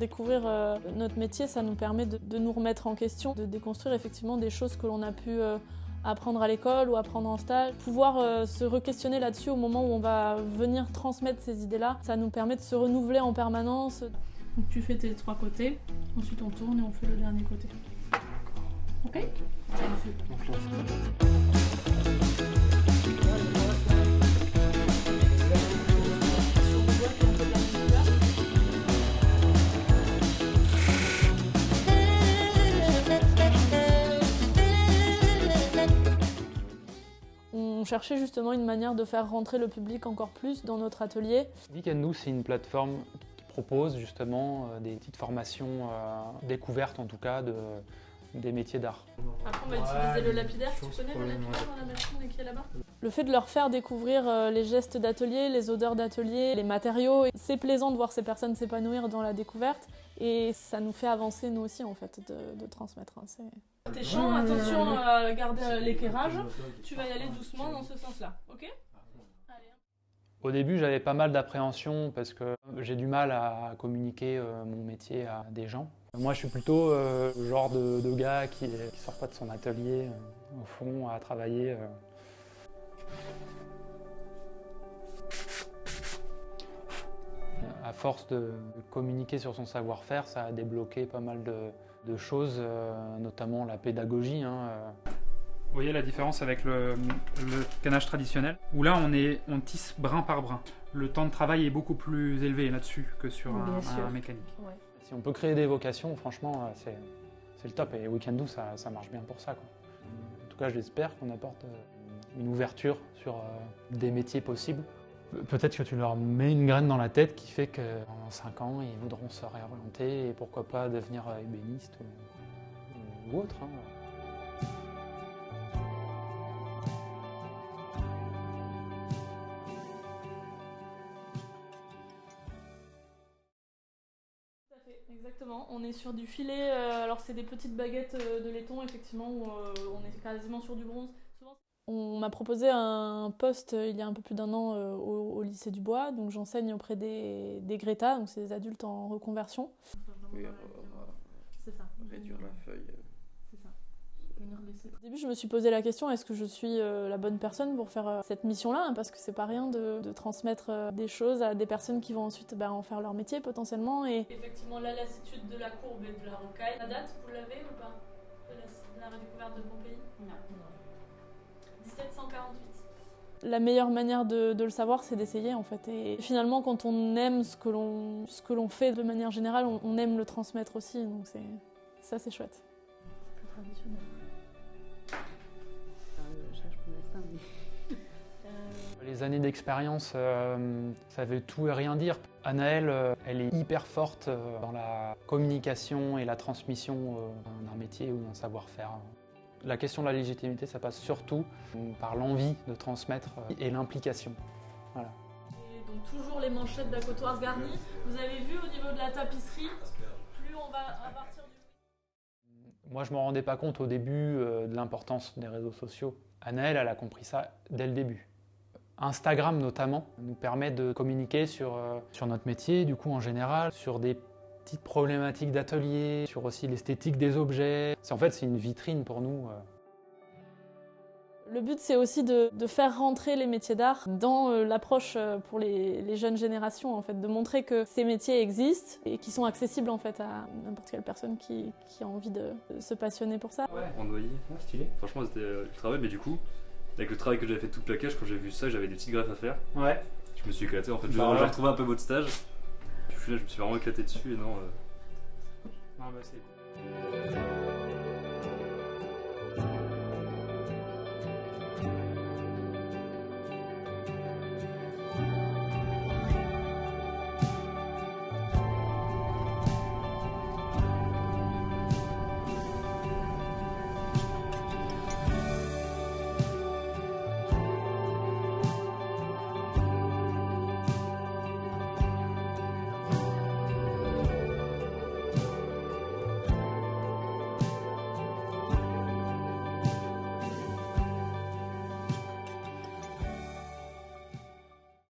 découvrir notre métier, ça nous permet de nous remettre en question, de déconstruire effectivement des choses que l'on a pu apprendre à l'école ou apprendre en stage. Pouvoir se re-questionner là-dessus au moment où on va venir transmettre ces idées-là, ça nous permet de se renouveler en permanence. Donc tu fais tes 3 côtés, ensuite on tourne et on fait le dernier côté. Ok. On cherchait justement une manière de faire rentrer le public encore plus dans notre atelier. Weekendoo, c'est une plateforme qui propose justement des petites formations découvertes en tout cas des métiers d'art. Après on va utiliser le lapidaire, tu connais le lapidaire dans la machine qui est là-bas? Le fait de leur faire découvrir les gestes d'atelier, les odeurs d'atelier, les matériaux, c'est plaisant de voir ces personnes s'épanouir dans la découverte et ça nous fait avancer nous aussi en fait de transmettre. Tes champs, attention à garder l'éclairage, tu vas y aller doucement dans ce sens-là, ok? Au début, j'avais pas mal d'appréhension parce que j'ai du mal à communiquer mon métier à des gens. Moi, je suis plutôt le genre de gars qui sort pas de son atelier, au fond, à travailler. À force de communiquer sur son savoir-faire, ça a débloqué pas mal de choses, notamment la pédagogie. Vous voyez la différence avec le canage traditionnel, où là on tisse brin par brin. Le temps de travail est beaucoup plus élevé là-dessus que sur un mécanique. Ouais. Si on peut créer des vocations, franchement, c'est le top. Et Weekendoo, ça marche bien pour ça, quoi. En tout cas, j'espère qu'on apporte une ouverture sur des métiers possibles. Peut-être que tu leur mets une graine dans la tête qui fait qu'en 5 ans, ils voudront se réorienter et pourquoi pas devenir ébéniste ou autre. Exactement, on est sur du filet, alors c'est des petites baguettes de laiton effectivement où on est quasiment sur du bronze. On m'a proposé un poste il y a un peu plus d'1 an au lycée du Bois, donc j'enseigne auprès des Greta, donc c'est des adultes en reconversion. Oui, c'est ça. Réduire la feuille. C'est ça. Au début, je me suis posé la question, est-ce que je suis la bonne personne pour faire cette mission-là, hein, parce que c'est pas rien de transmettre des choses à des personnes qui vont ensuite en faire leur métier potentiellement. Et effectivement, la lassitude de la courbe et de la rocaille. La date, vous l'avez ou pas de la redécouverte de Pompéi? Non. 1748. La meilleure manière de le savoir, c'est d'essayer en fait. Et finalement, quand on aime ce que l'on fait de manière générale, on aime le transmettre aussi. Donc ça, c'est chouette. C'est plus traditionnel. Je cherche pour l'instant, mais... Les années d'expérience, ça veut tout et rien dire. Anaëlle, elle est hyper forte dans la communication et la transmission d'un métier ou d'un savoir-faire. La question de la légitimité, ça passe surtout par l'envie de transmettre et l'implication. Voilà. Et donc toujours les manchettes d'accotoirs garnies. Vous avez vu au niveau de la tapisserie, plus on va à partir du... Moi, je ne me rendais pas compte au début de l'importance des réseaux sociaux. Anaëlle, elle a compris ça dès le début. Instagram notamment nous permet de communiquer sur notre métier, du coup en général, sur des petites problématiques d'atelier, sur aussi l'esthétique des objets. En fait, c'est une vitrine pour nous. Le but, c'est aussi de faire rentrer les métiers d'art dans l'approche pour les jeunes générations, en fait, de montrer que ces métiers existent et qui sont accessibles en fait à n'importe quelle personne qui a envie de se passionner pour ça. Ouais, en noyer, stylé. Franchement, c'était du travail, mais du coup, avec le travail que j'avais fait tout plaquage, quand j'ai vu ça, j'avais des petites greffes à faire. Ouais. Je me suis éclaté en fait. J'ai retrouvé un peu votre stage. Puis là, je me suis vraiment éclaté dessus et non. Ah bah c'est cool.